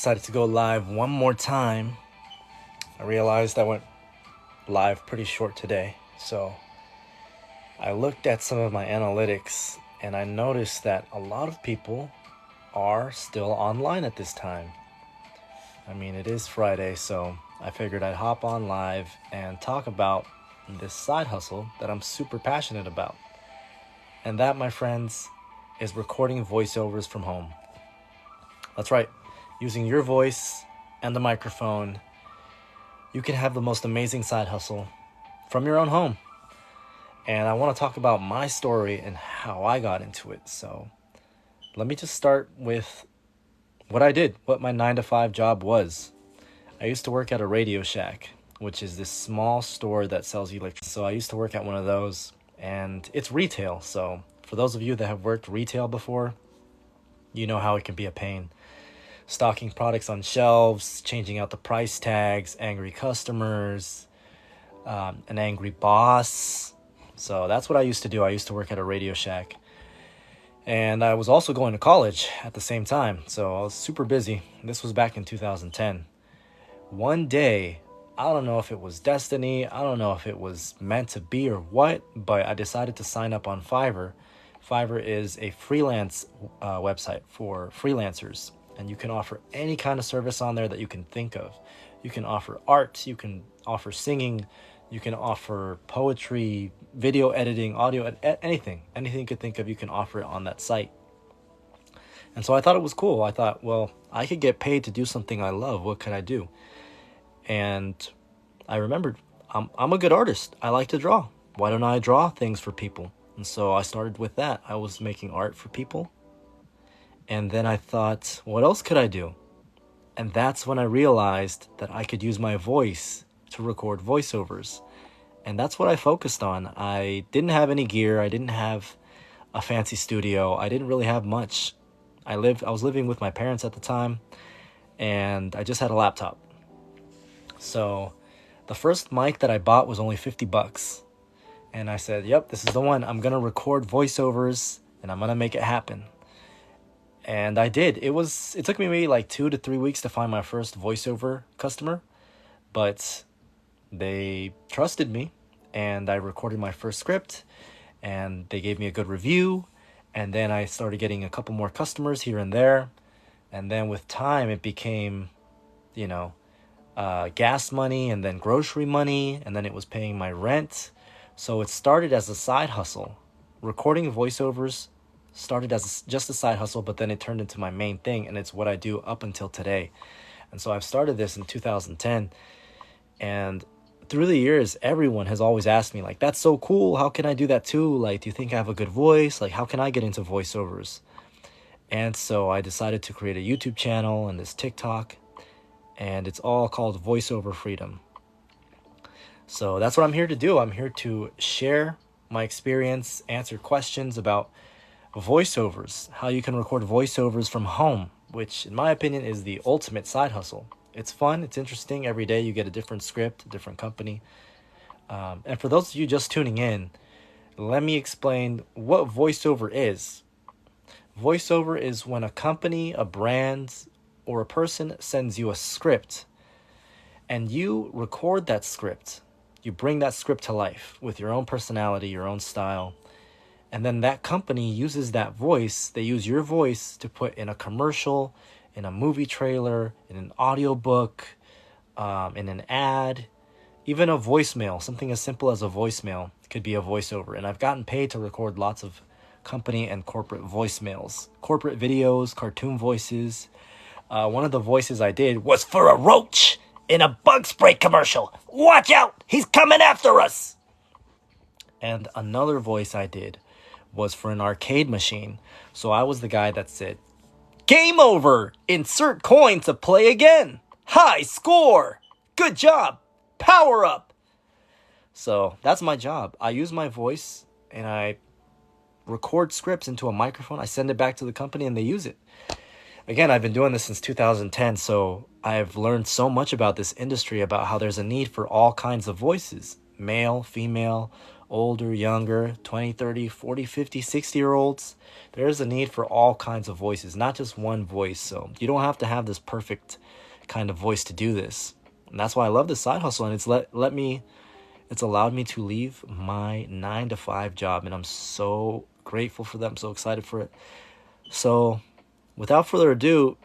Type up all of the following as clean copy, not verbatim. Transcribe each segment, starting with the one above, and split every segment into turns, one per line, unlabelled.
decided to go live one more time. I realized I went live pretty short today, so I looked at some of my analytics and I noticed that a lot of people are still online at this time. I mean, it is Friday, so I figured I'd hop on live and talk about this side hustle that I'm super passionate about. And that, my friends, is recording voiceovers from home. That's right. Using your voice and the microphone, you can have the most amazing side hustle from your own home. And I want to talk about my story and how I got into it. So let me just start with what I did, what my 9-to-5 job was. I used to work at a Radio Shack, which is this small store that sells electricity. So I used to work at one of those, and it's retail. So for those of you that have worked retail before, you know how it can be a pain. Stocking products on shelves, changing out the price tags, angry customers, an angry boss. So that's what I used to do. I used to work at a Radio Shack. And I was also going to college at the same time. So I was super busy. This was back in 2010. One day, I don't know if it was destiny, I don't know if it was meant to be or what, but I decided to sign up on Fiverr. Fiverr is a freelance website for freelancers. And you can offer any kind of service on there that you can think of. You can offer art, you can offer singing, you can offer poetry, video editing, audio, anything. Anything you could think of, you can offer it on that site. And so I thought it was cool. I thought, well, I could get paid to do something I love. What could I do? And I remembered, I'm a good artist. I like to draw. Why don't I draw things for people? And so I started with that. I was making art for people. And then I thought, what else could I do? And that's when I realized that I could use my voice to record voiceovers. And that's what I focused on. I didn't have any gear. I didn't have a fancy studio. I didn't really have much. I was living with my parents at the time, and I just had a laptop. So the first mic that I bought was only $50. And I said, yep, this is the one. I'm going to record voiceovers and I'm going to make it happen. And I did. It took me maybe like 2 to 3 weeks to find my first voiceover customer, but they trusted me and I recorded my first script and they gave me a good review. And then I started getting a couple more customers here and there. And then with time, it became, gas money and then grocery money. And then it was paying my rent. So it started as a side hustle. Recording voiceovers started as just a side hustle, but then it turned into my main thing, and it's what I do up until today. And so I've started this in 2010, and through the years, everyone has always asked me, like, that's so cool, how can I do that too? Like, do you think I have a good voice? Like, how can I get into voiceovers? And so I decided to create a YouTube channel and this TikTok, and it's all called Voiceover Freedom. So that's what I'm here to do. I'm here to share my experience, answer questions about voiceovers, how you can record voiceovers from home, which in my opinion is the ultimate side hustle. It's fun, it's interesting. Every day you get a different script, a different company. And for those of you just tuning in, let me explain what voiceover is. Voiceover is when a company, a brand, or a person sends you a script and you record that script. You bring that script to life with your own personality, your own style. And then that company uses that voice, they use your voice to put in a commercial, in a movie trailer, in an audiobook, in an ad, even a voicemail. Something as simple as a voicemail could be a voiceover. And I've gotten paid to record lots of company and corporate voicemails, corporate videos, cartoon voices. One of the voices I did was for a roach in a bug spray commercial. Watch out, he's coming after us. And another voice I did was for an arcade machine. So I was the guy that said, game over, insert coin to play again. High score, good job, power up. So that's my job. I use my voice and I record scripts into a microphone. I send it back to the company and they use it. Again, I've been doing this since 2010, so I've learned so much about this industry, about how there's a need for all kinds of voices, male, female, older, younger, 20, 30, 40, 50, 60-year-olds. There's a need for all kinds of voices, not just one voice. So you don't have to have this perfect kind of voice to do this. And that's why I love this side hustle. And it's allowed me to leave my 9-to-5 job. And I'm so grateful for that. I'm so excited for it. So without further ado,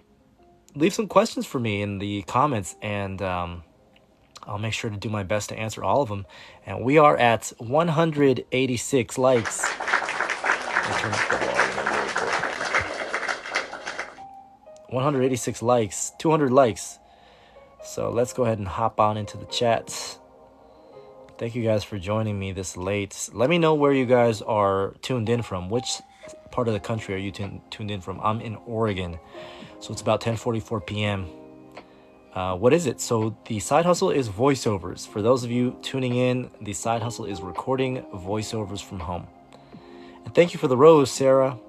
leave some questions for me in the comments, and I'll make sure to do my best to answer all of them. And we are at 186 likes. 186 likes, 200 likes. So let's go ahead and hop on into the chat. Thank you guys for joining me this late. Let me know where you guys are tuned in from. Which part of the country are you tuned in from? I'm in Oregon, so it's about 10:44 p.m. What is it? So the side hustle is voiceovers. For those of you tuning in, the side hustle is recording voiceovers from home. And thank you for the rose, Sarah.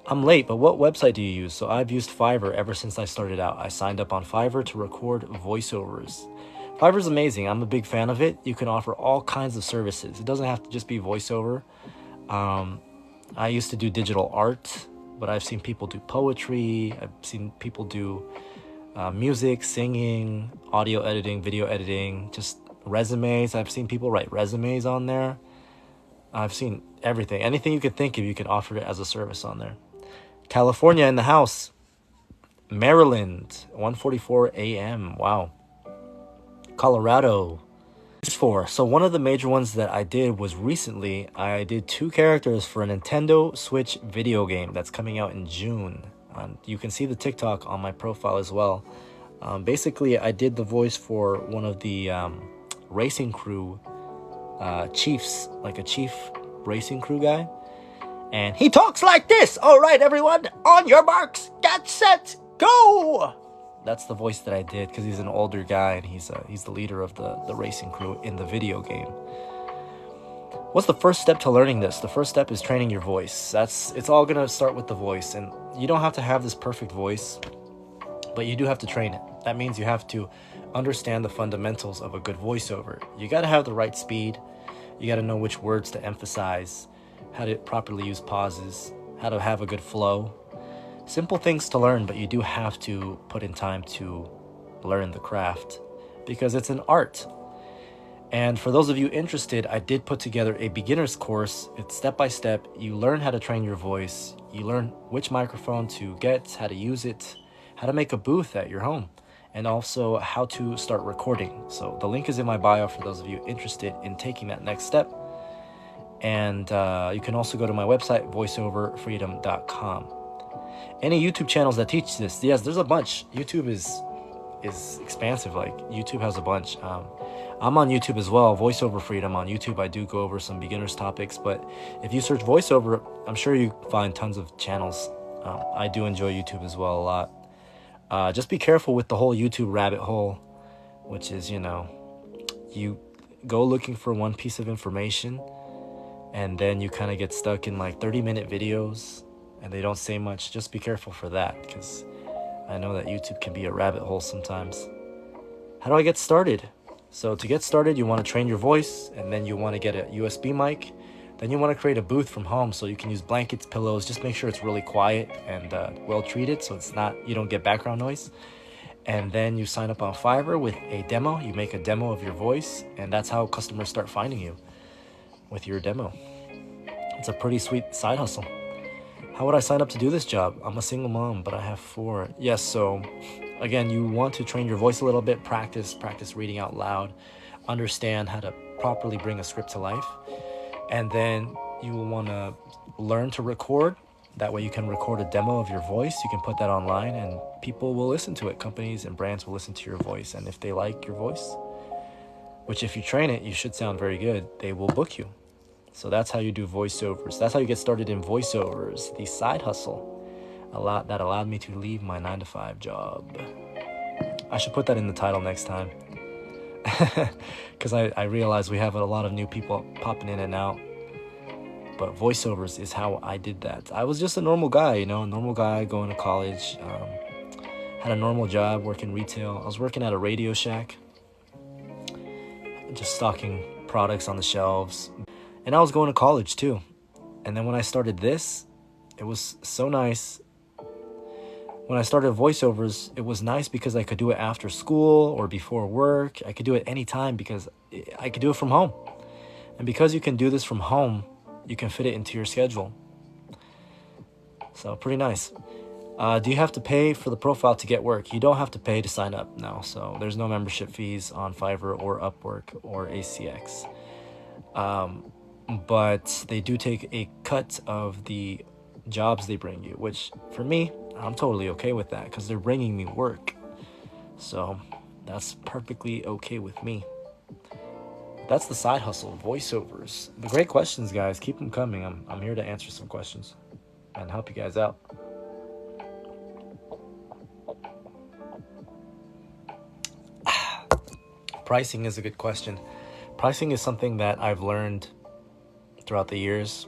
I'm late, but what website do you use? So I've used Fiverr ever since I started out. I signed up on Fiverr to record voiceovers. Fiverr's amazing. I'm a big fan of it. You can offer all kinds of services. It doesn't have to just be voiceover. I used to do digital art, but I've seen people do poetry. I've seen people do music, singing, audio editing, video editing, just resumes. I've seen people write resumes on there. I've seen everything. Anything you could think of, you can offer it as a service on there. California in the house. Maryland, 1:44 a.m. Wow. Colorado. So one of the major ones that I did was recently, I did 2 characters for a Nintendo Switch video game that's coming out in June. You can see the TikTok on my profile as well. Basically, I did the voice for one of the racing crew chiefs, like a chief racing crew guy. And he talks like this. All right, everyone, on your marks, get set, go. That's the voice that I did because he's an older guy and he's the leader of the racing crew in the video game. What's the first step to learning this? The first step is training your voice. It's all gonna start with the voice, and you don't have to have this perfect voice, but you do have to train it. That means you have to understand the fundamentals of a good voiceover. You gotta have the right speed. You gotta know which words to emphasize, how to properly use pauses, how to have a good flow. Simple things to learn, but you do have to put in time to learn the craft because it's an art. And for those of you interested, I did put together a beginner's course. It's step by step. You learn how to train your voice. You learn which microphone to get, how to use it, how to make a booth at your home, and also how to start recording. So the link is in my bio for those of you interested in taking that next step. And you can also go to my website, voiceoverfreedom.com. Any YouTube channels that teach this? Yes, there's a bunch. YouTube is expansive. Like YouTube has a bunch. I'm on YouTube as well, Voiceover Freedom on YouTube. I do go over some beginners topics, but if you search voiceover, I'm sure you find tons of channels. I do enjoy YouTube as well a lot. Just be careful with the whole YouTube rabbit hole, which is, you go looking for one piece of information and then you kind of get stuck in like 30-minute videos and they don't say much. Just be careful for that because I know that YouTube can be a rabbit hole sometimes. How do I get started? So to get started, you want to train your voice, and then you want to get a USB mic. Then you want to create a booth from home so you can use blankets, pillows. Just make sure it's really quiet and well treated so you don't get background noise. And then you sign up on Fiverr with a demo. You make a demo of your voice, and that's how customers start finding you, with your demo. It's a pretty sweet side hustle. How would I sign up to do this job? I'm a single mom, but I have 4. Yes, so again, you want to train your voice a little bit, practice reading out loud, understand how to properly bring a script to life. And then you will want to learn to record. That way you can record a demo of your voice. You can put that online and people will listen to it. Companies and brands will listen to your voice. And if they like your voice, which if you train it, you should sound very good, they will book you. So that's how you do voiceovers. That's how you get started in voiceovers, the side hustle. That allowed me to leave my 9-to-5 job. I should put that in the title next time. Because I realize we have a lot of new people popping in and out. But voiceovers is how I did that. I was just a normal guy, a normal guy going to college. Had a normal job, working retail. I was working at a Radio Shack. Just stocking products on the shelves. And I was going to college too. And then when I started this, it was so nice. When I started voiceovers, it was nice because I could do it after school or before work. I could do it anytime because I could do it from home. And because you can do this from home, you can fit it into your schedule. So pretty nice. Do you have to pay for the profile to get work? You don't have to pay to sign up now. So there's no membership fees on Fiverr or Upwork or ACX. But they do take a cut of the jobs they bring you, which for me, I'm totally okay with that because they're bringing me work. So that's perfectly okay with me. That's the side hustle, voiceovers. The great questions, guys. Keep them coming. I'm here to answer some questions and help you guys out. Pricing is a good question. Pricing is something that I've learned throughout the years.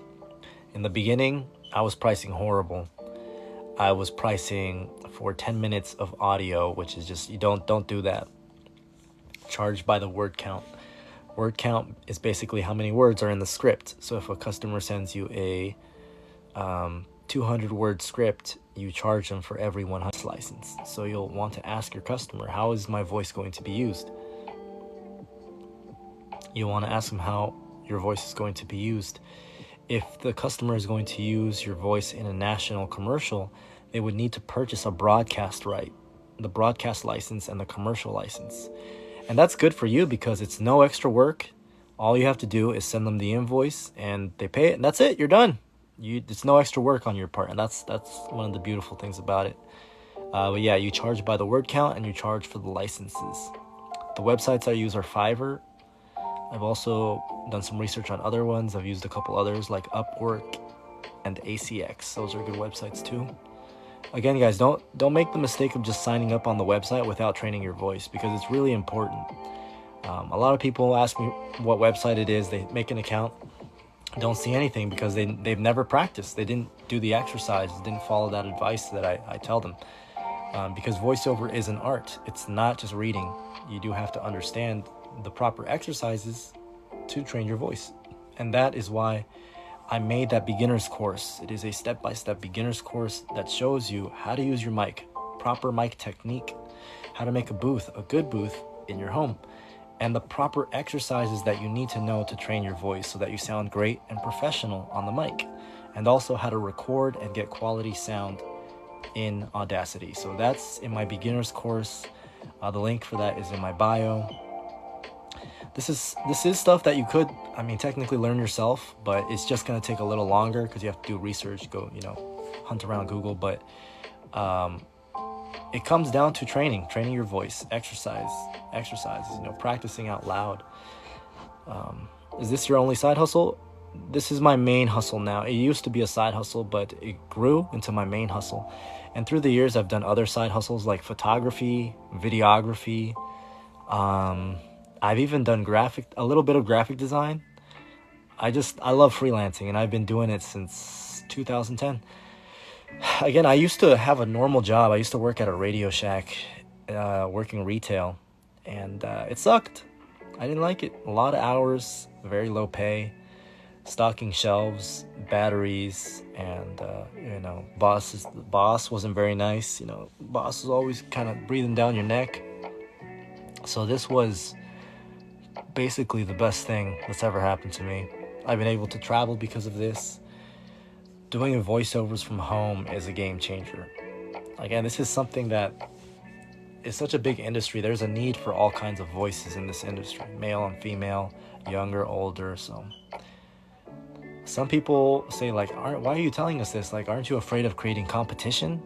In the beginning, I was pricing horrible. I was pricing for 10 minutes of audio, which is just, you don't do that. Charge by the word count. Word count is basically how many words are in the script. So if a customer sends you a 200 word script, you charge them for every 100 license. So you'll want to ask your customer, how is my voice going to be used? You want to ask them how your voice is going to be used. If the customer is going to use your voice in a national commercial, they would need to purchase a broadcast right, the broadcast license and the commercial license. And that's good for you because it's no extra work. All you have to do is send them the invoice and they pay it, and that's it. You're done. It's no extra work on your part, and that's one of the beautiful things about it. But yeah, you charge by the word count and you charge for the licenses. The websites I use are Fiverr. I've also done some research on other ones. I've used a couple others like Upwork and ACX. Those are good websites too. Again, guys, don't make the mistake of just signing up on the website without training your voice because it's really important. A lot of people ask me what website it is. They make an account, don't see anything because they've never practiced. They didn't do the exercise, didn't follow that advice that I tell them. Because voiceover is an art. It's not just reading. You do have to understand the proper exercises to train your voice. And that is why I made that beginner's course. It is a step-by-step beginner's course that shows you how to use your mic, proper mic technique, how to make a good booth in your home, and the proper exercises that you need to know to train your voice so that you sound great and professional on the mic, and also how to record and get quality sound in Audacity. So that's in my beginner's course. The link for that is in my bio. This is stuff that you could, technically learn yourself, but it's just going to take a little longer because you have to do research, go, hunt around Google. But it comes down to training your voice, exercises, practicing out loud. Is this your only side hustle? This is my main hustle now. It used to be a side hustle, but it grew into my main hustle. And through the years, I've done other side hustles like photography, videography. I've even done a little bit of graphic design. I love freelancing, and I've been doing it since 2010. Again, I used to have a normal job. I used to work at a Radio Shack, working retail, and it sucked. I didn't like it. A lot of hours, very low pay, stocking shelves, batteries, and boss wasn't very nice. Boss was always kind of breathing down your neck. So this was basically the best thing that's ever happened to me. I've been able to travel because of this. Doing voiceovers from home is a game changer. Again, this is something that is such a big industry. There's a need for all kinds of voices in this industry, male and female, younger, older. So some people say, like, why are you telling us this? Like, aren't you afraid of creating competition?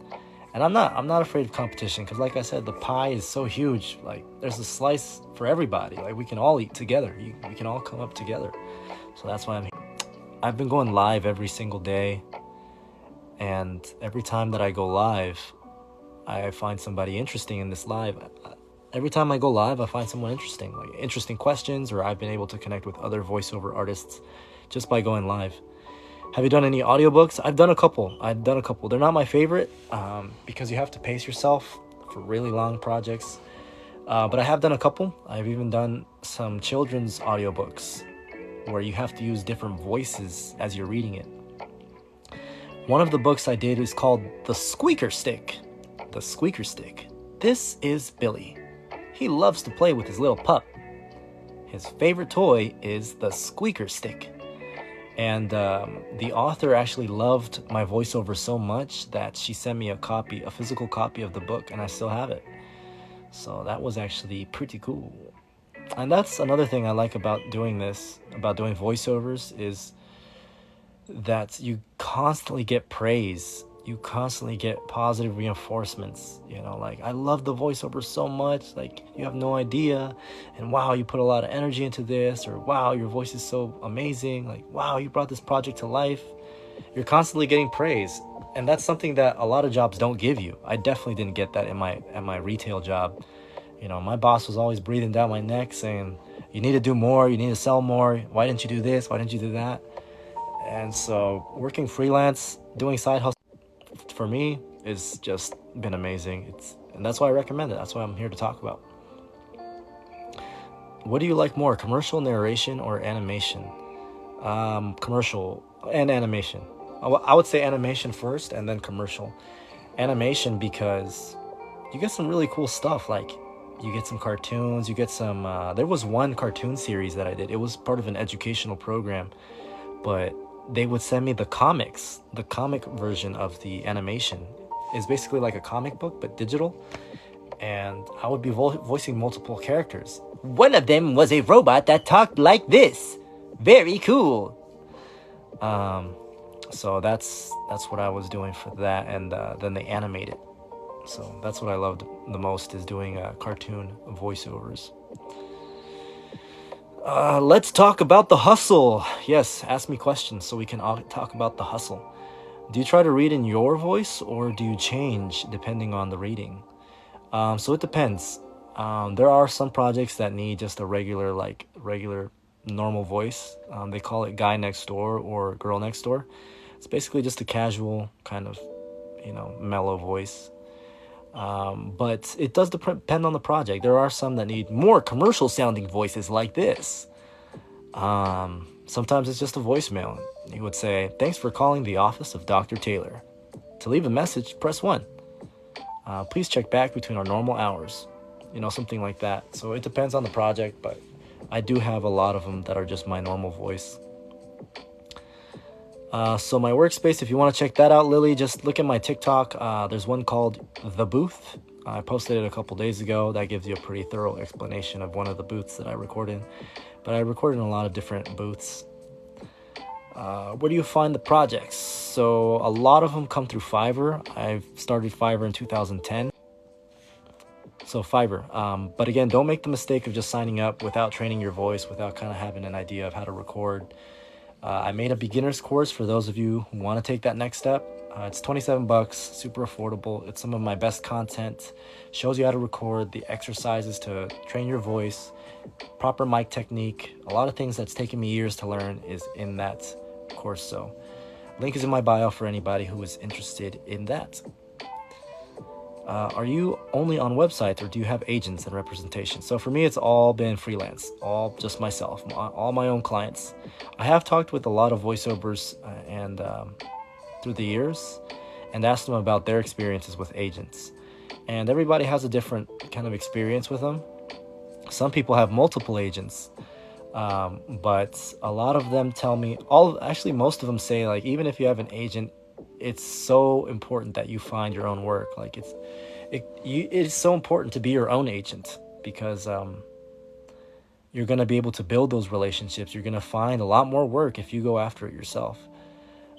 And I'm not afraid of competition because, like I said, the pie is so huge. Like, there's a slice for everybody. Like, we can all eat together. We can all come up together. So that's why I'm here. I've been going live every single day. And every time that I go live, I find somebody interesting in this live. Every time I go live, I find someone interesting. Like, interesting questions, or I've been able to connect with other voiceover artists just by going live. Have you done any audiobooks? I've done a couple. They're not my favorite because you have to pace yourself for really long projects. But I have done a couple. I've even done some children's audiobooks. where you have to use different voices as you're reading it. One of the books I did is called The Squeaker Stick. The Squeaker Stick. This is Billy. He loves to play with his little pup. His favorite toy is the Squeaker Stick. And the author actually loved my voiceover so much that she sent me a physical copy of the book, and I still have it. So that was actually pretty cool. And that's another thing I like about doing this, about doing voiceovers, is that you constantly get praise. You constantly get positive reinforcements. Like, I love the voiceover so much. Like, you have no idea. And wow, you put a lot of energy into this. Or wow, your voice is so amazing. Like, wow, you brought this project to life. You're constantly getting praise. And that's something that a lot of jobs don't give you. I definitely didn't get that at my retail job. My boss was always breathing down my neck saying, you need to do more, you need to sell more. Why didn't you do this? Why didn't you do that? And so working freelance, doing side hustle for me is just been amazing. And that's why I recommend it. That's why I'm here to talk about. What do you like more, commercial narration or animation? Commercial and animation. I would say animation first and then commercial. Animation because you get some really cool stuff. Like, you get some cartoons, you get some there was one cartoon series that I did. It was part of an educational program, but they would send me the comics. The comic version of the animation is basically like a comic book but digital, and I would be voicing multiple characters. One of them was a robot that talked like this. Very cool. So that's what I was doing for that, and then they animate it. So that's what I loved the most, is doing cartoon voiceovers. Let's talk about the hustle. Yes, ask me questions so we can talk about the hustle. Do you try to read in your voice, or do you change depending on the reading? So it depends. There are some projects that need just a regular normal voice. They call it guy next door or girl next door. It's basically just a casual kind of, mellow voice. But it does depend on the project. There are some that need more commercial sounding voices like this. Sometimes it's just a voicemail. You would say, thanks for calling the office of Dr. Taylor. To leave a message, press 1. Please check back between our normal hours. Something like that. So it depends on the project, but I do have a lot of them that are just my normal voice. So my workspace, if you want to check that out, Lily, just look at my TikTok. There's one called The Booth. I posted it a couple days ago. That gives you a pretty thorough explanation of one of the booths that I recorded. But I recorded in a lot of different booths. Where do you find the projects? So a lot of them come through Fiverr. I've started Fiverr in 2010. So Fiverr. But again, don't make the mistake of just signing up without training your voice, without kind of having an idea of how to record. I made a beginner's course for those of you who want to take that next step. It's $27, super affordable. It's some of my best content. Shows you how to record, the exercises to train your voice, proper mic technique. A lot of things that's taken me years to learn is in that course. So link is in my bio for anybody who is interested in that. Are you only on websites, or do you have agents and representation? So for me, it's all been freelance, all just myself, all my own clients. I have talked with a lot of voiceovers and through the years and asked them about their experiences with agents. And everybody has a different kind of experience with them. Some people have multiple agents, but a lot of them tell me, most of them say, like, even if you have an agent, it's so important that you find your own work. Like, it is so important to be your own agent, because you're going to be able to build those relationships. You're going to find a lot more work if you go after it yourself.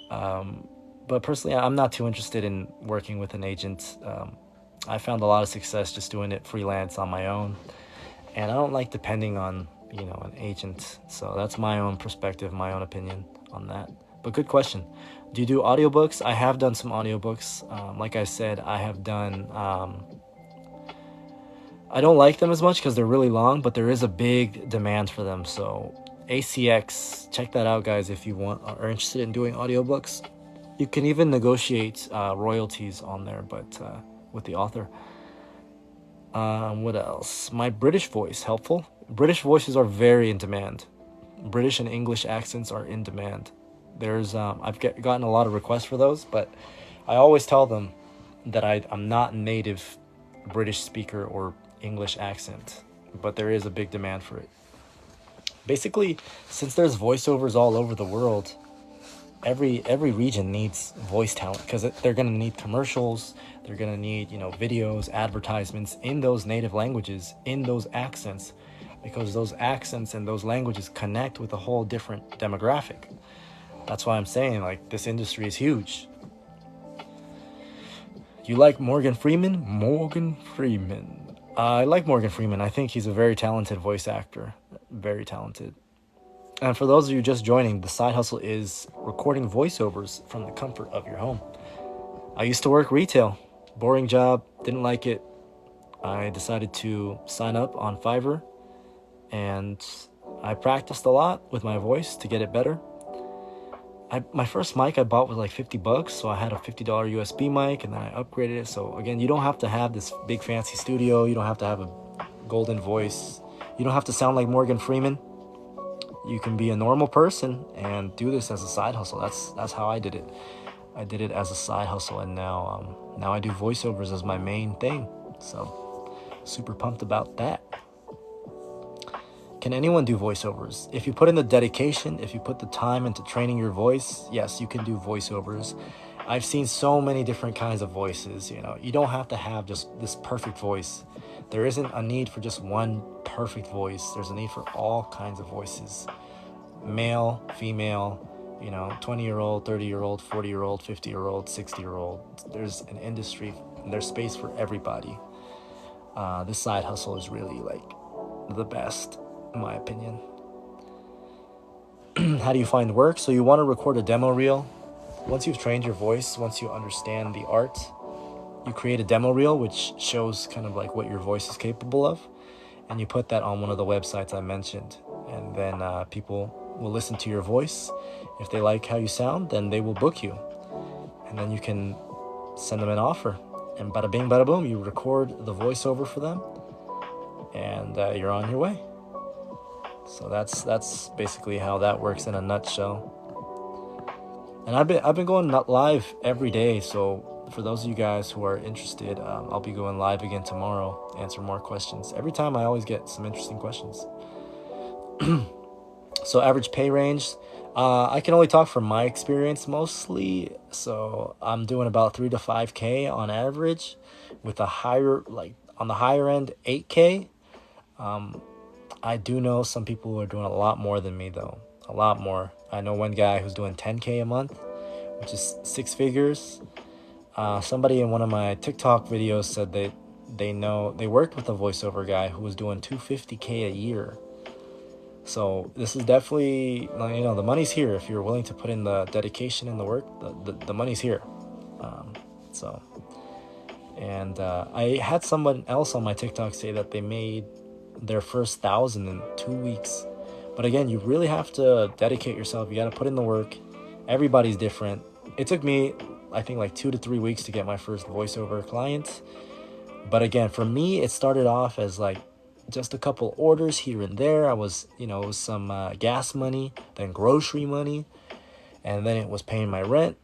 But personally, I'm not too interested in working with an agent. I found a lot of success just doing it freelance on my own, and I don't like depending on an agent. So that's my own perspective, my own opinion on that. But good question. Do you do audiobooks? I have done some audiobooks. Like I said, I have done... I don't like them as much because they're really long, but there is a big demand for them. So ACX, check that out, guys, if you are interested in doing audiobooks. You can even negotiate royalties on there, but with the author. What else? My British voice, helpful? British voices are very in demand. British and English accents are in demand. I've gotten a lot of requests for those, but I always tell them that I'm not native British speaker or English accent, but there is a big demand for it. Basically, since there's voiceovers all over the world, every region needs voice talent because they're going to need commercials, they're going to need videos, advertisements in those native languages, in those accents, because those accents and those languages connect with a whole different demographic. That's why I'm saying, like, this industry is huge. You like Morgan Freeman? Morgan Freeman. I like Morgan Freeman. I think he's a very talented voice actor. Very talented. And for those of you just joining, the side hustle is recording voiceovers from the comfort of your home. I used to work retail. Boring job. Didn't like it. I decided to sign up on Fiverr. And I practiced a lot with my voice to get it better. My first mic I bought was like $50, so I had a $50 USB mic, and then I upgraded it. So again, you don't have to have this big fancy studio. You don't have to have a golden voice. You don't have to sound like Morgan Freeman. You can be a normal person and do this as a side hustle. That's how I did it. I did it as a side hustle, and now I do voiceovers as my main thing. So super pumped about that. Can anyone do voiceovers? If you put in the dedication, if you put the time into training your voice, yes, you can do voiceovers. I've seen so many different kinds of voices. You don't have to have just this perfect voice. There isn't a need for just one perfect voice. There's a need for all kinds of voices. Male, female, 20-year-old, 30-year-old, 40-year-old, 50-year-old, 60-year-old. There's an industry, and there's space for everybody. This side hustle is really like the best, in my opinion. How do you find work? So you want to record a demo reel. Once you've trained your voice, once you understand the art, you create a demo reel which shows kind of like what your voice is capable of, and you put that on one of the websites I mentioned, and then people will listen to your voice. If they like how you sound, then they will book you, and then you can send them an offer, and bada bing bada boom, you record the voiceover for them, and you're on your way. So that's basically how that works in a nutshell. And I've been going live every day. So for those of you guys who are interested, I'll be going live again tomorrow, answer more questions. Every time I always get some interesting questions. So average pay range, I can only talk from my experience mostly. So I'm doing about 3 to 5K on average, with a higher, like on the higher end, 8K. I do know some people who are doing a lot more than me, though. A lot more. I know one guy who's doing 10K a month, which is 6 figures. Somebody in one of my TikTok videos said they worked with a voiceover guy who was doing 250K a year. So this is definitely, the money's here. If you're willing to put in the dedication and the work, the money's here. And I had someone else on my TikTok say that they made their first 1,000 in 2 weeks. But again, you really have to dedicate yourself. You got to put in the work. Everybody's different. It took me, I think, like 2 to 3 weeks to get my first voiceover client. But again, for me, it started off as like just a couple orders here and there. I was, some gas money, then grocery money, and then it was paying my rent.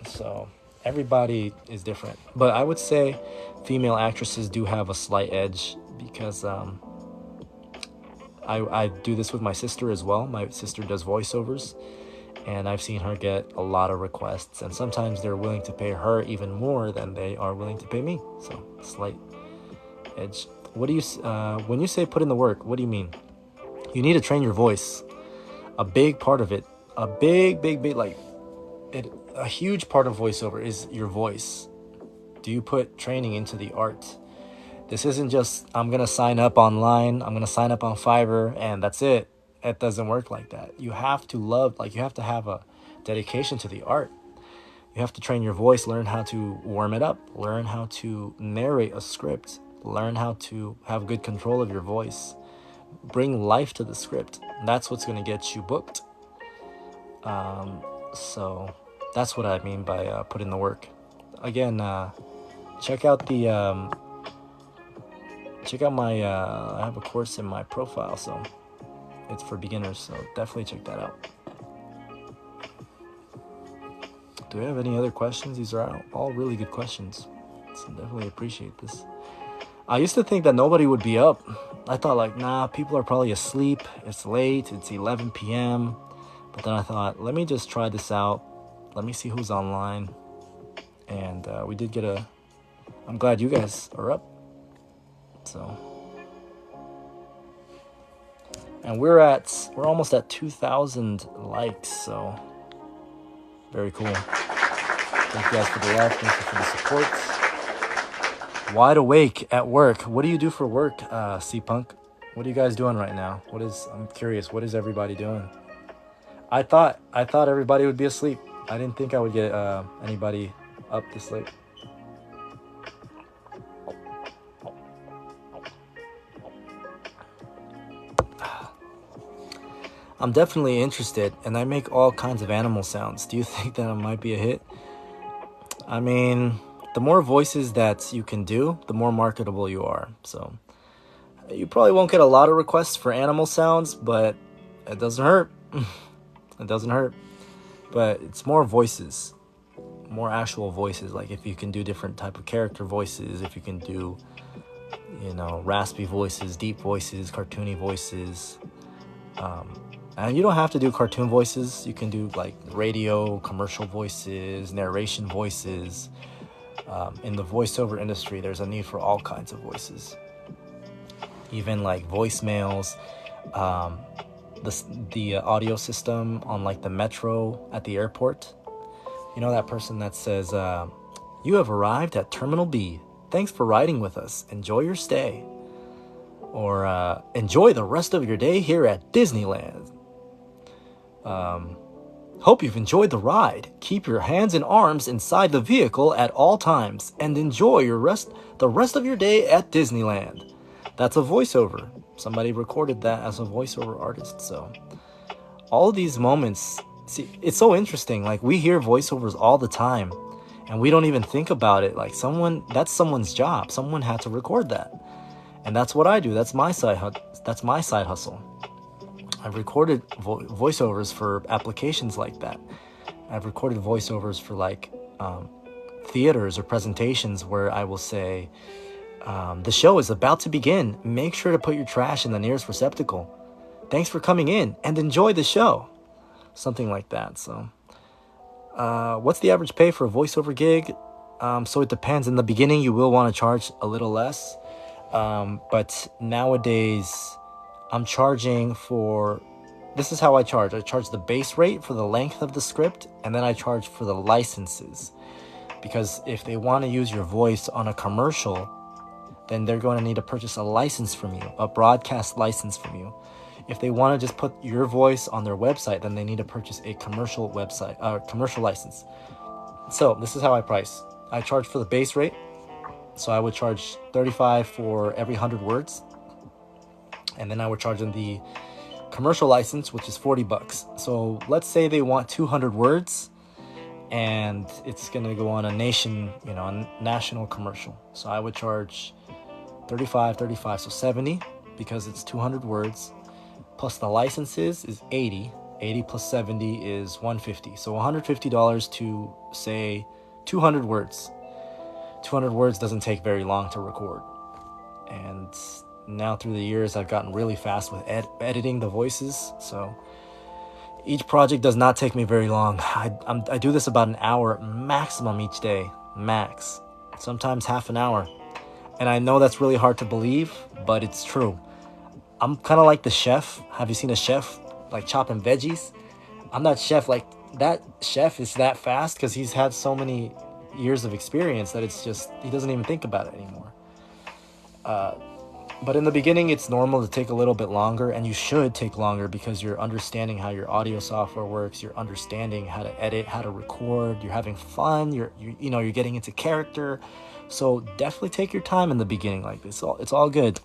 So everybody is different. But I would say female actresses do have a slight edge, because I do this with my sister as well. My sister does voiceovers, and I've seen her get a lot of requests, and sometimes they're willing to pay her even more than they are willing to pay me. So slight edge. What do you when you say put in the work, what do you mean? You need to train your voice. A big part of it, a huge part of voiceover is your voice. Do you put training into the art? This isn't just, I'm going to sign up online, I'm going to sign up on Fiverr, and that's it. It doesn't work like that. You have to you have to have a dedication to the art. You have to train your voice, learn how to warm it up, learn how to narrate a script, learn how to have good control of your voice, bring life to the script. That's what's going to get you booked. So that's what I mean by put in the work. Again, check out my I have a course in my profile, so It's for beginners, so definitely check that out. Do we have any other questions? These are all really good questions, so definitely appreciate this. I used to think that nobody would be up. I thought like, nah, people are probably asleep. It's late. It's 11 p.m. But then I thought, let me just try this out. Let me see who's online. And we did get I'm glad you guys are up. So, and we're almost at 2,000 likes. So, very cool. Thank you guys for the love. Thank you for the support. Wide awake at work. What do you do for work, C-Punk? What are you guys doing right now? I'm curious. What is everybody doing? I thought everybody would be asleep. I didn't think I would get anybody up this late. I'm definitely interested, and I make all kinds of animal sounds. Do you think that it might be a hit? I mean, the more voices that you can do, the more marketable you are. So you probably won't get a lot of requests for animal sounds, but it doesn't hurt. It doesn't hurt. But it's more voices, more actual voices. Like if you can do different type of character voices, if you can do, raspy voices, deep voices, cartoony voices. And you don't have to do cartoon voices. You can do like radio, commercial voices, narration voices. In the voiceover industry, there's a need for all kinds of voices. Even like voicemails, the audio system on like the metro at the airport. You know that person that says, "You have arrived at Terminal B. Thanks for riding with us. Enjoy your stay." Or enjoy the rest of your day here at Disneyland. Hope you've enjoyed the ride. Keep your hands and arms inside the vehicle at all times and enjoy the rest of your day at Disneyland. That's a voiceover. Somebody recorded that as a voiceover artist. So all of these moments, see, it's so interesting. Like we hear voiceovers all the time and we don't even think about it. Like that's someone's job. Someone had to record that. And that's what I do. That's my side hustle. I've recorded voiceovers for applications like that. I've recorded voiceovers for like theaters or presentations where I will say, the show is about to begin. Make sure to put your trash in the nearest receptacle. Thanks for coming in and enjoy the show. Something like that. So what's the average pay for a voiceover gig? So it depends. In the beginning, you will want to charge a little less. But nowadays I'm charging this is how I charge. I charge the base rate for the length of the script, and then I charge for the licenses. Because if they want to use your voice on a commercial, then they're going to need to purchase a license from you, a broadcast license from you. If they want to just put your voice on their website, then they need to purchase a commercial license. So this is how I price. I charge for the base rate. So I would charge $35 for every 100 words. And then I would charge them the commercial license, which is $40. So let's say they want 200 words and it's going to go on a national commercial. So I would charge 35, so 70 because it's 200 words. Plus the licenses is 80. 80 plus 70 is $150. So $150 to say 200 words. 200 words doesn't take very long to record. And now through the years, I've gotten really fast with editing the voices. So each project does not take me very long. I do this about an hour maximum each day. Max. Sometimes half an hour. And I know that's really hard to believe, but it's true. I'm kind of like the chef. Have you seen a chef like chopping veggies? I'm that chef. Like that chef is that fast because he's had so many years of experience that it's just, he doesn't even think about it anymore. But in the beginning, it's normal to take a little bit longer, and you should take longer because you're understanding how your audio software works. You're understanding how to edit, how to record. You're having fun. You're getting into character. So definitely take your time in the beginning. Like it's all good.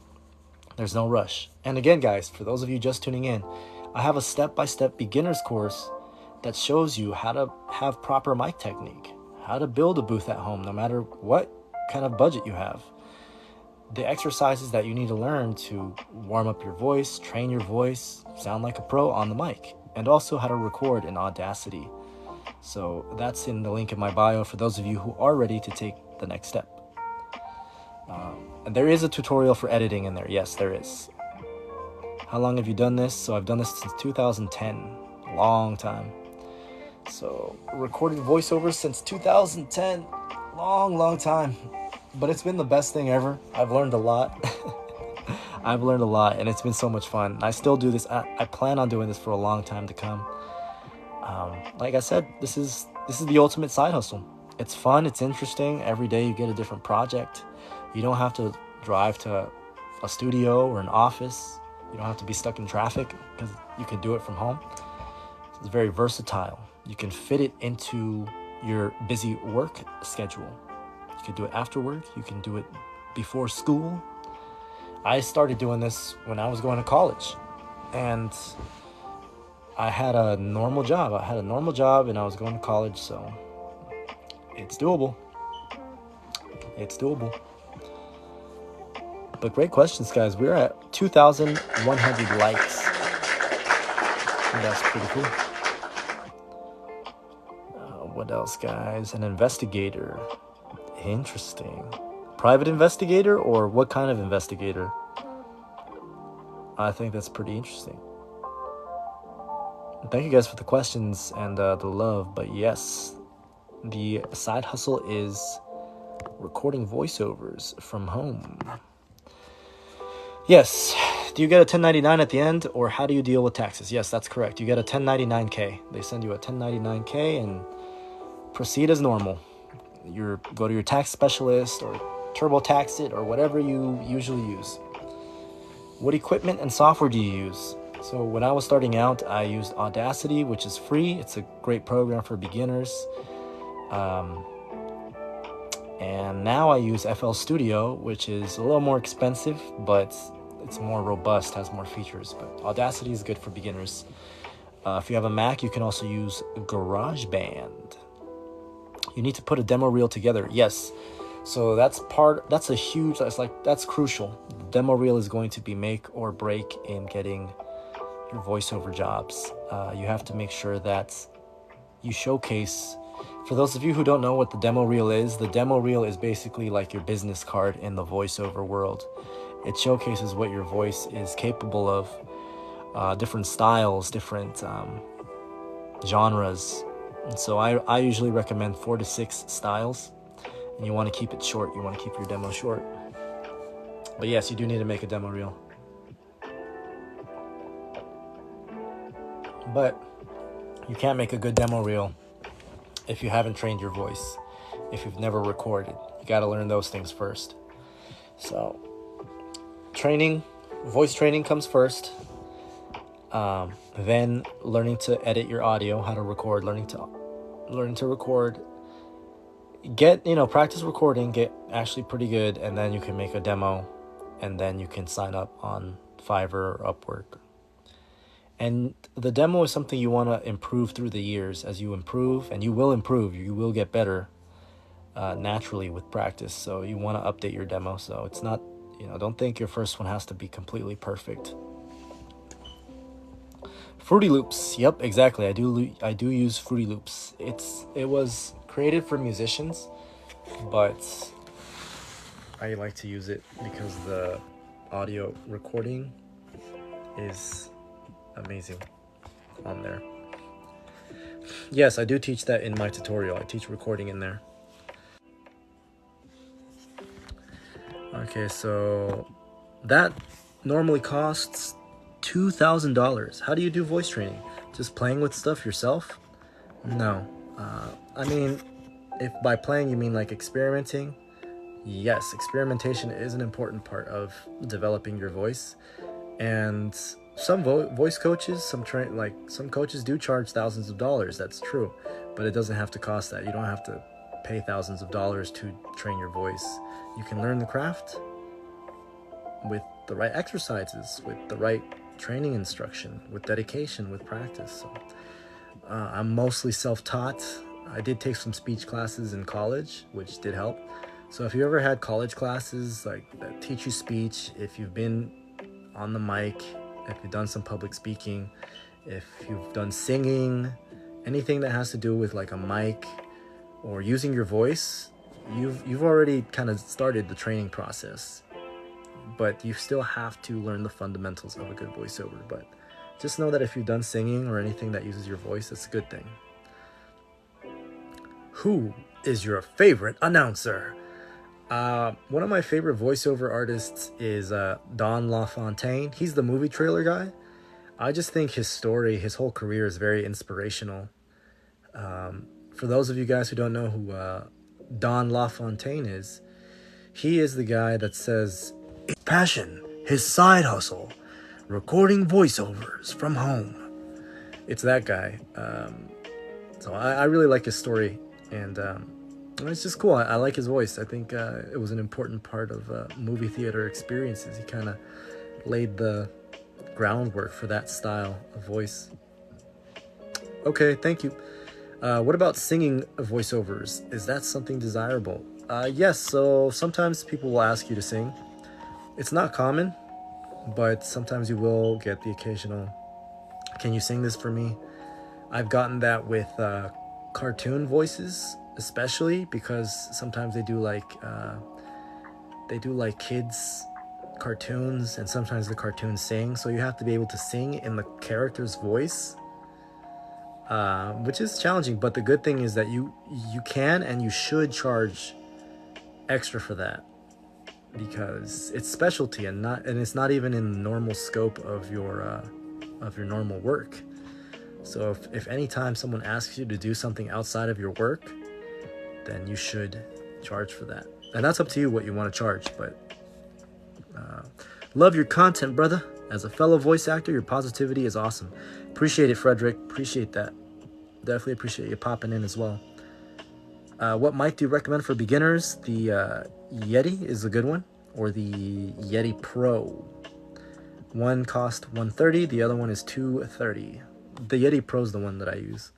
There's no rush. And again, guys, for those of you just tuning in, I have a step-by-step beginner's course that shows you how to have proper mic technique, how to build a booth at home, no matter what kind of budget you have. the exercises that you need to learn to warm up your voice, train your voice, sound like a pro on the mic, and also how to record in Audacity. So that's in the link in my bio for those of you who are ready to take the next step. And there is a tutorial for editing in there. Yes, there is. How long have you done this? So I've done this since 2010, long time. So recorded voiceovers since 2010, long time. But it's been the best thing ever. I've learned a lot. I've learned a lot, and it's been so much fun. I still do this. I plan on doing this for a long time to come. Like I said, this is the ultimate side hustle. It's fun. It's interesting. Every day you get a different project. You don't have to drive to a studio or an office. You don't have to be stuck in traffic because you can do it from home. It's very versatile. You can fit it into your busy work schedule. You can do it after work. You can do it before school. I started doing this when I was going to college, and I had a normal job. And I was going to college, so it's doable. It's doable. But great questions, guys. We're at 2,100 likes. That's pretty cool. What else, guys? An investigator. Interesting. Private investigator, or what kind of investigator? I think that's pretty interesting. Thank you guys for the questions and the love. But yes, the side hustle is recording voiceovers from home. Yes. Do you get a 1099 at the end, or how do you deal with taxes? Yes, that's correct. You get a 1099K. They send you a 1099K and proceed as normal. You go to your tax specialist or TurboTax it or whatever you usually use. What equipment and software do you use? So when I was starting out, I used Audacity, which is free. It's a great program for beginners. And now I use FL Studio, which is a little more expensive, but it's more robust, has more features. But Audacity is good for beginners. If you have a Mac, you can also use GarageBand. You need to put a demo reel together. Yes. So that's crucial. The demo reel is going to be make or break in getting your voiceover jobs. You have to make sure that you showcase. For those of you who don't know what the demo reel is basically like your business card in the voiceover world. It showcases what your voice is capable of, different styles, different genres. And so I usually recommend 4 to 6 styles, and you want to keep it short. You want to keep your demo short. But yes, you do need to make a demo reel. But you can't make a good demo reel if you haven't trained your voice, if you've never recorded. You got to learn those things first. So voice training comes first. Then learning to edit your audio, how to record, learning to record, practice recording, get actually pretty good, and then you can make a demo, and then you can sign up on Fiverr or Upwork. And the demo is something you want to improve through the years. As you improve, and you will get better naturally with practice. So you want to update your demo. So it's not, don't think your first one has to be completely perfect. Fruity Loops. Yep, exactly. I do use Fruity Loops. It was created for musicians, but I like to use it because the audio recording is amazing on there. Yes, I do teach that in my tutorial. I teach recording in there. Okay, so that normally costs $2,000. How do you do voice training? Just playing with stuff yourself? No. I mean, if by playing you mean like experimenting, yes, experimentation is an important part of developing your voice. And some voice coaches, some coaches do charge thousands of dollars. That's true, but it doesn't have to cost that. You don't have to pay thousands of dollars to train your voice. You can learn the craft with the right exercises, with the right training instruction, with dedication, with practice. So, I'm mostly self-taught. I did take some speech classes in college, which did help. So if you ever had college classes like that teach you speech, if you've been on the mic, if you've done some public speaking, if you've done singing, anything that has to do with like a mic or using your voice, you've already kind of started the training process. But you still have to learn the fundamentals of a good voiceover. But just know that if you've done singing or anything that uses your voice, that's a good thing. Who is your favorite announcer? One of my favorite voiceover artists is Don LaFontaine. He's the movie trailer guy. I just think his story, his whole career is very inspirational. For those of you guys who don't know who Don LaFontaine is, he is the guy that says, his passion, his side hustle, recording voiceovers from home. It's that guy. So I really like his story, and it's just cool. I like his voice. I think it was an important part of movie theater experiences. He kind of laid the groundwork for that style of voice. Okay, thank you. What about singing voiceovers? Is that something desirable? Yes, so sometimes people will ask you to sing. It's not common, but sometimes you will get the occasional, can you sing this for me? I've gotten that with cartoon voices, especially because sometimes they do like kids cartoons, and sometimes the cartoons sing, so you have to be able to sing in the character's voice, which is challenging. But the good thing is that you can and you should charge extra for that, because it's specialty and it's not even in the normal scope of your normal work. So if any time someone asks you to do something outside of your work, then you should charge for that. And that's up to you what you want to charge. But love your content, brother. As a fellow voice actor, your positivity is awesome. Appreciate it, Frederick. Appreciate that. Definitely appreciate you popping in as well. What mic do you recommend for beginners? The Yeti is a good one, or the Yeti Pro. One cost $130, the other one is $230. The Yeti Pro is the one that I use.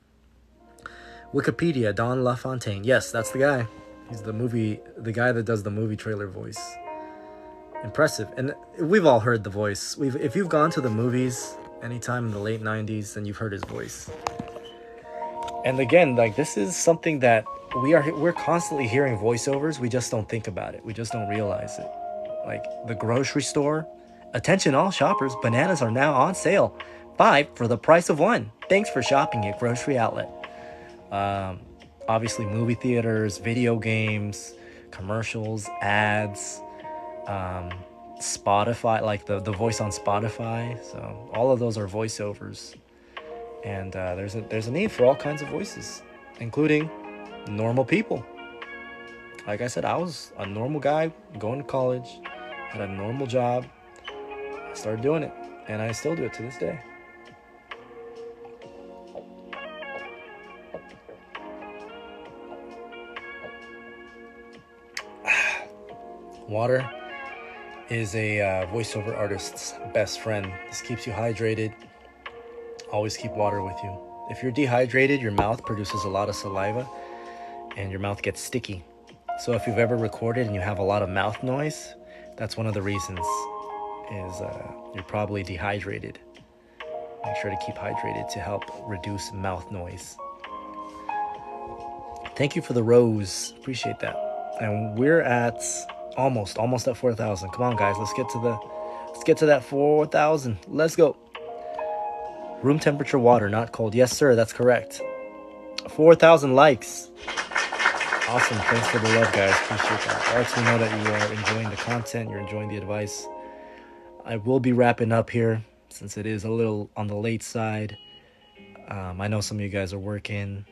Wikipedia, Don LaFontaine. Yes, that's the guy. He's the guy that does the movie trailer voice. Impressive. And we've all heard the voice. If you've gone to the movies anytime in the late 90s, then you've heard his voice. And again, like, this is something that we're constantly hearing voiceovers. We just don't think about it. We just don't realize it. Like the grocery store. Attention all shoppers, bananas are now on sale. 5 for the price of 1. Thanks for shopping at Grocery Outlet. Obviously movie theaters, video games, commercials, ads, Spotify, like the voice on Spotify. So all of those are voiceovers. And there's a need for all kinds of voices, including normal people. Like I said, I was a normal guy going to college, had a normal job. I started doing it, and I still do it to this day. Water is a voiceover artist's best friend. This keeps you hydrated. Always keep water with you. If you're dehydrated, your mouth produces a lot of saliva and your mouth gets sticky. So if you've ever recorded and you have a lot of mouth noise, that's one of the reasons, is you're probably dehydrated. Make sure to keep hydrated to help reduce mouth noise. Thank you for the rose. Appreciate that. And we're at almost at 4,000. Come on, guys. Let's get to that 4,000. Let's go. Room temperature water, not cold. Yes, sir. That's correct. 4,000 likes. Awesome. Thanks for the love, guys. Appreciate that. It lets me know that you are enjoying the content. You're enjoying the advice. I will be wrapping up here since it is a little on the late side. I know some of you guys are working.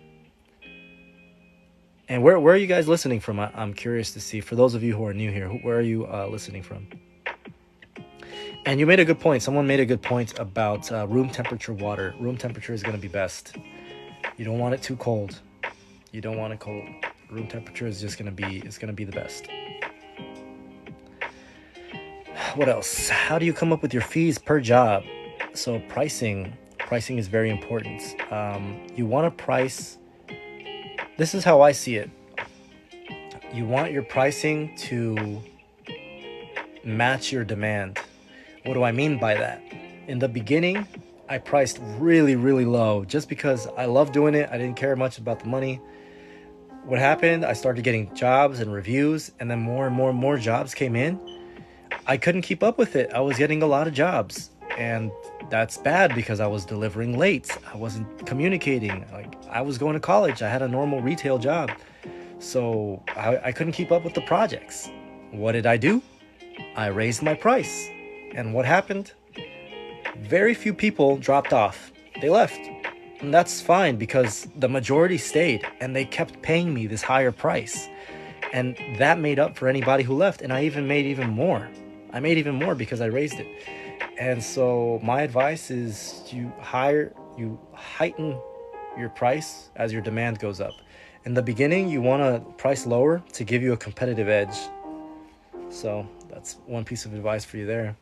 And where are you guys listening from? I'm curious to see. For those of you who are new here, where are you listening from? And you made a good point. Someone made a good point about room temperature water. Room temperature is going to be best. You don't want it too cold. You don't want it cold. Room temperature is just going to be the best. What else? How do you come up with your fees per job? So pricing is very important. You want to price. This is how I see it. you want your pricing to match your demand. What do I mean by that? In the beginning, I priced really, really low just because I love doing it. I didn't care much about the money. What happened, I started getting jobs and reviews, and then more and more and more jobs came in. I couldn't keep up with it. I was getting a lot of jobs, and that's bad because I was delivering late. I wasn't communicating. Like, I was going to college. I had a normal retail job. So I couldn't keep up with the projects. What did I do? I raised my price. And what happened? Very few people dropped off. They left. And that's fine because the majority stayed and they kept paying me this higher price. And that made up for anybody who left. And I even made even more. I made even more because I raised it. And so my advice is you heighten your price as your demand goes up. In the beginning, you want to price lower to give you a competitive edge. So that's one piece of advice for you there.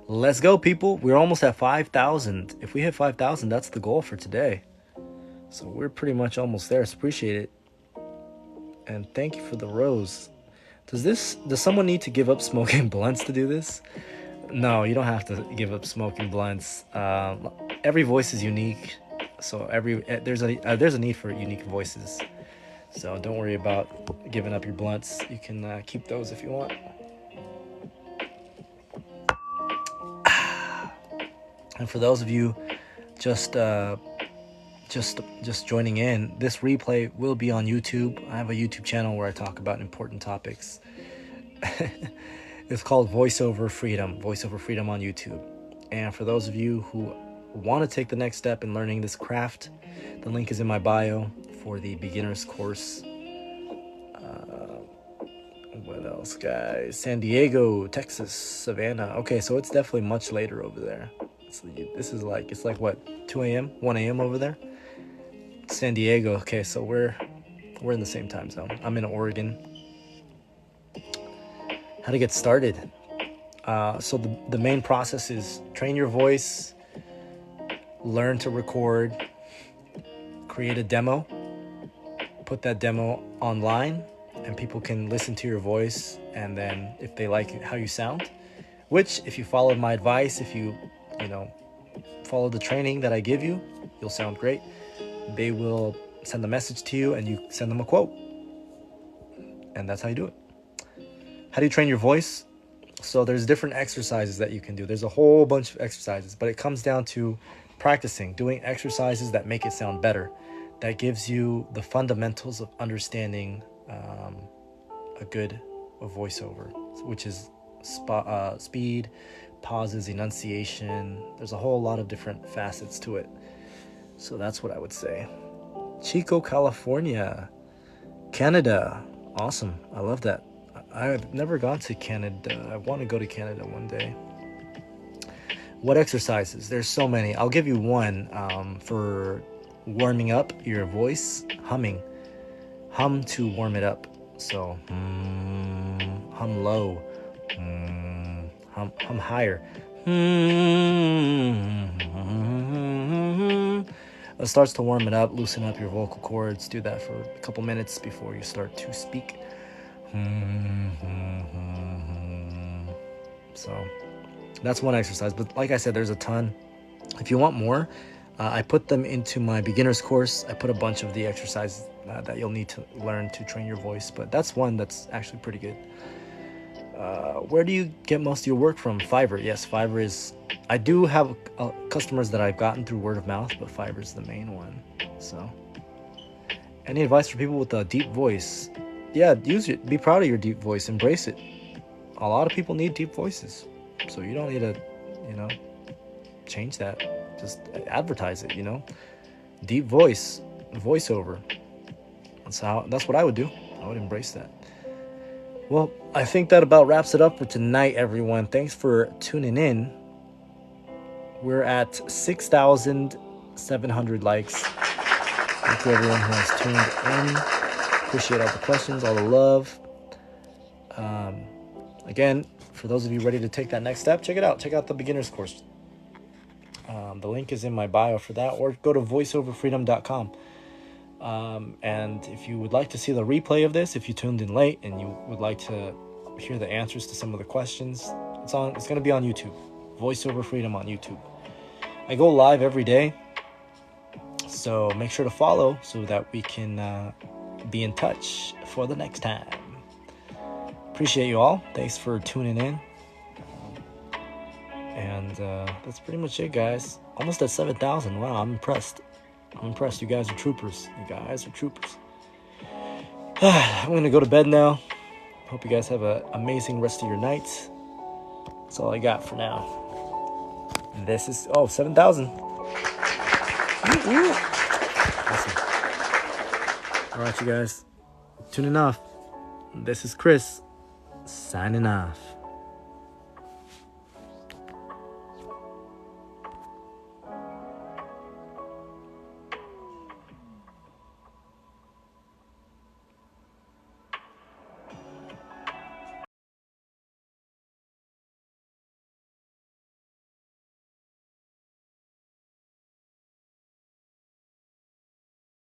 Let's go, people. We're almost at 5,000. If we hit 5,000, that's the goal for today. So we're pretty much almost there. So appreciate it. And thank you for the rose. Does someone need to give up smoking blunts to do this? No, you don't have to give up smoking blunts. Every voice is unique. So there's a need for unique voices. So don't worry about giving up your blunts. You can keep those if you want. And for those of you just joining in, this replay will be on YouTube. I have a YouTube channel where I talk about important topics. It's called Voiceover Freedom on YouTube. And for those of you who want to take the next step in learning this craft, the link is in my bio for the beginner's course. What else, guys? San Diego, Texas, Savannah. Okay, so it's definitely much later over there. It's like what, 2 a.m., 1 a.m. over there? San Diego. Okay, so we're in the same time zone. I'm in Oregon. How to get started? So the main process is train your voice, learn to record, create a demo, put that demo online, and people can listen to your voice. And then if they like how you sound, which if you follow my advice, if you follow the training that I give you, you'll sound great. They will send a message to you and you send them a quote. And that's how you do it. How do you train your voice? So there's different exercises that you can do. There's a whole bunch of exercises, but it comes down to practicing, doing exercises that make it sound better. That gives you the fundamentals of understanding a good voiceover, which is speed, pauses, enunciation. There's a whole lot of different facets to it. So that's what I would say. Chico, California, Canada. Awesome. I love that. I've never gone to Canada. I want to go to Canada one day. What exercises? There's so many. I'll give you one for warming up your voice. Humming. Hum to warm it up. So hum low. Hum higher. It starts to warm it up, loosen up your vocal cords. Do that for a couple minutes before you start to speak. So that's one exercise, but like I said, there's a ton. If you want more, I put them into my beginner's course. I put a bunch of the exercises that you'll need to learn to train your voice, but that's one that's actually pretty good. Where do you get most of your work from? Fiverr. Yes, Fiverr is... I do have customers that I've gotten through word of mouth, but Fiverr is the main one. So, any advice for people with a deep voice? Yeah, use it. Be proud of your deep voice. Embrace it. A lot of people need deep voices, so you don't need to, change that. Just advertise it. Deep voice, voiceover. That's what I would do. I would embrace that. Well, I think that about wraps it up for tonight, everyone. Thanks for tuning in. We're at 6,700 likes. Thank you, everyone who has tuned in. Appreciate all the questions, all the love. Again, for those of you ready to take that next step, check it out. Check out the beginner's course. The link is in my bio for that, or go to voiceoverfreedom.com. And if you would like to see the replay of this, if you tuned in late and you would like to hear the answers to some of the questions, it's going to be on YouTube. Voiceover Freedom on YouTube. I go live every day, so make sure to follow so that we can be in touch for the next time. Appreciate you all. Thanks for tuning in. And that's pretty much it, guys. Almost at 7,000. Wow, I'm impressed. You guys are troopers. I'm going to go to bed now. Hope you guys have an amazing rest of your night. That's all I got for now. This is 7,000. Awesome. All right, you guys. Tuning off. This is Chris signing off.